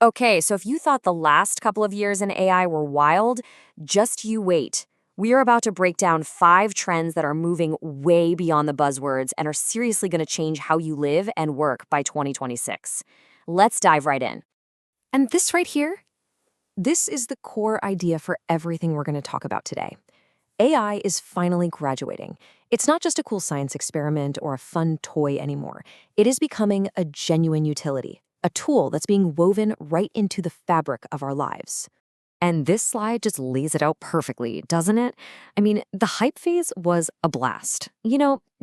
Okay, so if you thought the last couple of years in AI were wild, just you wait. We are about to break down 5 trends that are moving way beyond the buzzwords and are seriously going to change how you live and work by 2026. Let's dive right in. And this right here, this is the core idea for everything we're going to talk about today. AI is finally graduating. It's not just a cool science experiment or a fun toy anymore. It is becoming a genuine utility, a tool that's being woven right into the fabric of our lives. And this slide just lays it out perfectly, doesn't it? I mean, the hype phase was a blast.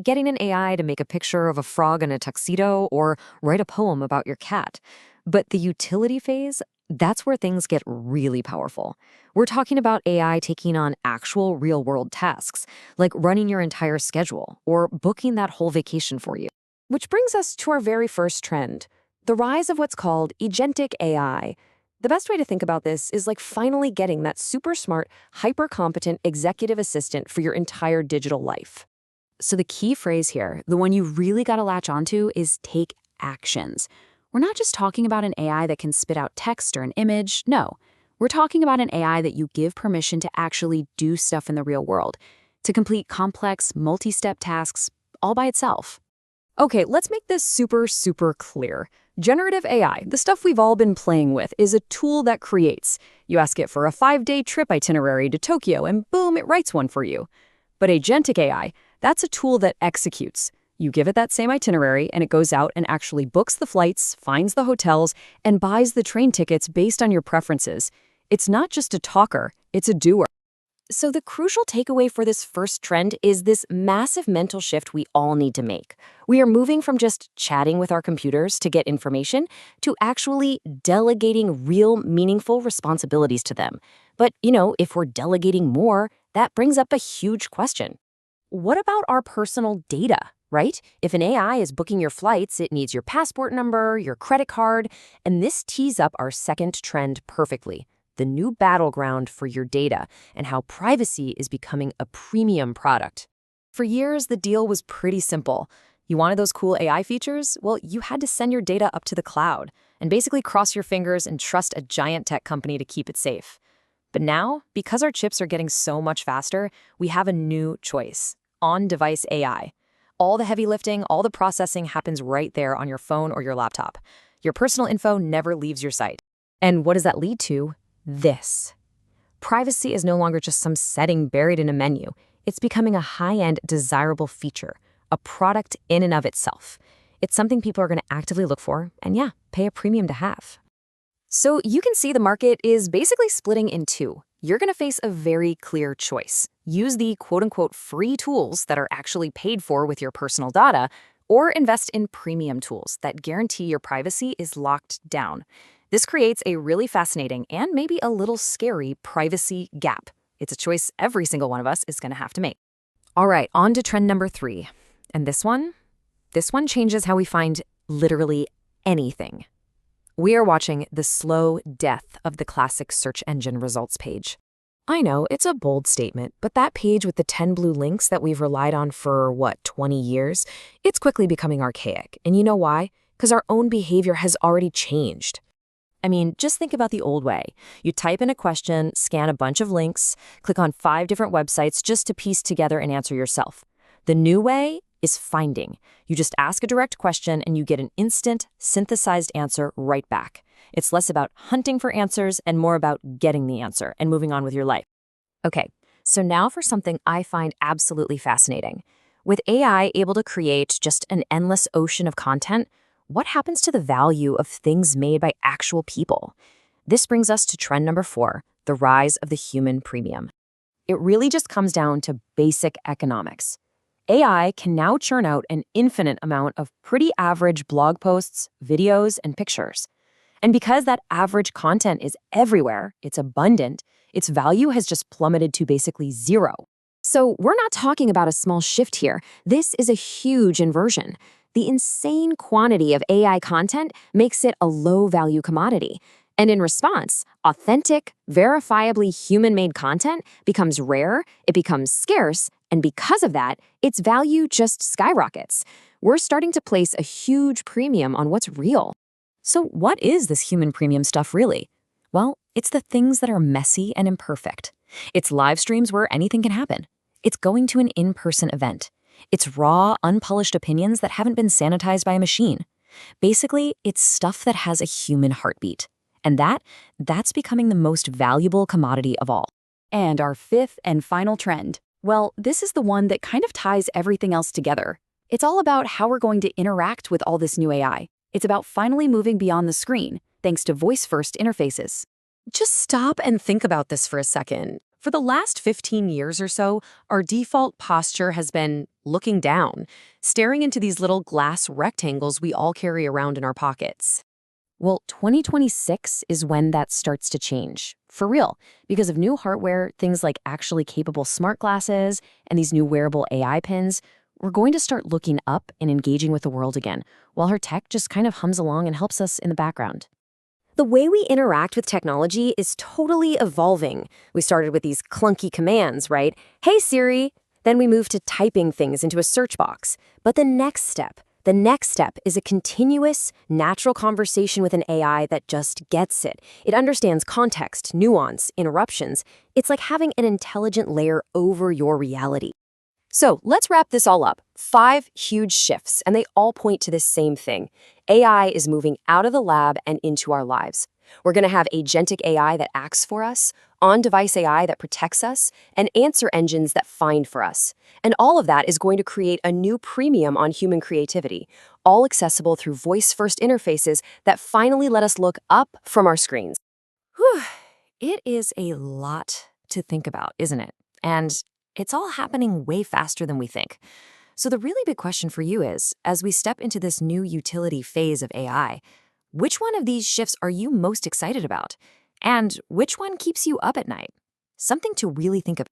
Getting an AI to make a picture of a frog in a tuxedo or write a poem about your cat. But the utility phase, that's where things get really powerful. We're talking about AI taking on actual real-world tasks, like running your entire schedule or booking that whole vacation for you. Which brings us to our very first trend, the rise of what's called agentic AI. The best way to think about this is like finally getting that super smart, hyper-competent executive assistant for your entire digital life. So the key phrase here, the one you really got to latch onto, is take actions. We're not just talking about an AI that can spit out text or an image. No, we're talking about an AI that you give permission to actually do stuff in the real world, to complete complex, multi-step tasks all by itself. Okay, let's make this super clear. Generative AI, the stuff we've all been playing with, is a tool that creates. You ask it for a 5-day trip itinerary to Tokyo, and boom, it writes one for you. But agentic AI, that's a tool that executes. You give it that same itinerary, and it goes out and actually books the flights, finds the hotels, and buys the train tickets based on your preferences. It's not just a talker, it's a doer. So the crucial takeaway for this first trend is this massive mental shift we all need to make. We are moving from just chatting with our computers to get information to actually delegating real, meaningful responsibilities to them. But, if we're delegating more, that brings up a huge question. What about our personal data, right? If an AI is booking your flights, it needs your passport number, your credit card, and this tees up our second trend perfectly. The new battleground for your data and how privacy is becoming a premium product. For years, the deal was pretty simple. You wanted those cool AI features? Well, you had to send your data up to the cloud and basically cross your fingers and trust a giant tech company to keep it safe. But now, because our chips are getting so much faster, we have a new choice: on-device AI. All the heavy lifting, all the processing happens right there on your phone or your laptop. Your personal info never leaves your sight. And what does that lead to? This. Privacy is no longer just some setting buried in a menu. It's becoming a high-end, desirable feature, a product in and of itself. It's something people are going to actively look for and, pay a premium to have. So you can see the market is basically splitting in two. You're going to face a very clear choice. Use the quote-unquote free tools that are actually paid for with your personal data, or invest in premium tools that guarantee your privacy is locked down. This creates a really fascinating and maybe a little scary privacy gap. It's a choice every single one of us is going to have to make. All right, on to trend number 3. And this one changes how we find literally anything. We are watching the slow death of the classic search engine results page. I know, it's a bold statement, but that page with the 10 blue links that we've relied on for, 20 years, it's quickly becoming archaic. And you know why? Because our own behavior has already changed. I mean, just think about the old way. You type in a question, scan a bunch of links, click on 5 different websites just to piece together an answer yourself. The new way is finding. You just ask a direct question and you get an instant, synthesized answer right back. It's less about hunting for answers and more about getting the answer and moving on with your life. Okay, so now for something I find absolutely fascinating. With AI able to create just an endless ocean of content, what happens to the value of things made by actual people? This brings us to trend number 4, the rise of the human premium. It really just comes down to basic economics. AI can now churn out an infinite amount of pretty average blog posts, videos, and pictures. And because that average content is everywhere, it's abundant, its value has just plummeted to basically zero. So we're not talking about a small shift here. This is a huge inversion. The insane quantity of AI content makes it a low-value commodity. And in response, authentic, verifiably human-made content becomes rare, it becomes scarce, and because of that, its value just skyrockets. We're starting to place a huge premium on what's real. So what is this human premium stuff really? Well, it's the things that are messy and imperfect. It's live streams where anything can happen. It's going to an in-person event. It's raw, unpolished opinions that haven't been sanitized by a machine. Basically, it's stuff that has a human heartbeat. And that's becoming the most valuable commodity of all. And our fifth and final trend. Well, this is the one that kind of ties everything else together. It's all about how we're going to interact with all this new AI. It's about finally moving beyond the screen, thanks to voice-first interfaces. Just stop and think about this for a second. For the last 15 years or so, our default posture has been looking down, staring into these little glass rectangles we all carry around in our pockets. Well, 2026 is when that starts to change. For real, because of new hardware, things like actually capable smart glasses and these new wearable AI pins, we're going to start looking up and engaging with the world again, while her tech just kind of hums along and helps us in the background. The way we interact with technology is totally evolving. We started with these clunky commands, right? Hey Siri. Then we moved to typing things into a search box. But the next step is a continuous, natural conversation with an AI that just gets it. It understands context, nuance, interruptions. It's like having an intelligent layer over your reality. So let's wrap this all up. 5 huge shifts, and they all point to the same thing. AI is moving out of the lab and into our lives. We're going to have agentic AI that acts for us, on-device AI that protects us, and answer engines that find for us. And all of that is going to create a new premium on human creativity, all accessible through voice-first interfaces that finally let us look up from our screens. Whew, it is a lot to think about, isn't it? And it's all happening way faster than we think. So the really big question for you is, as we step into this new utility phase of AI, which one of these shifts are you most excited about? And which one keeps you up at night? Something to really think about.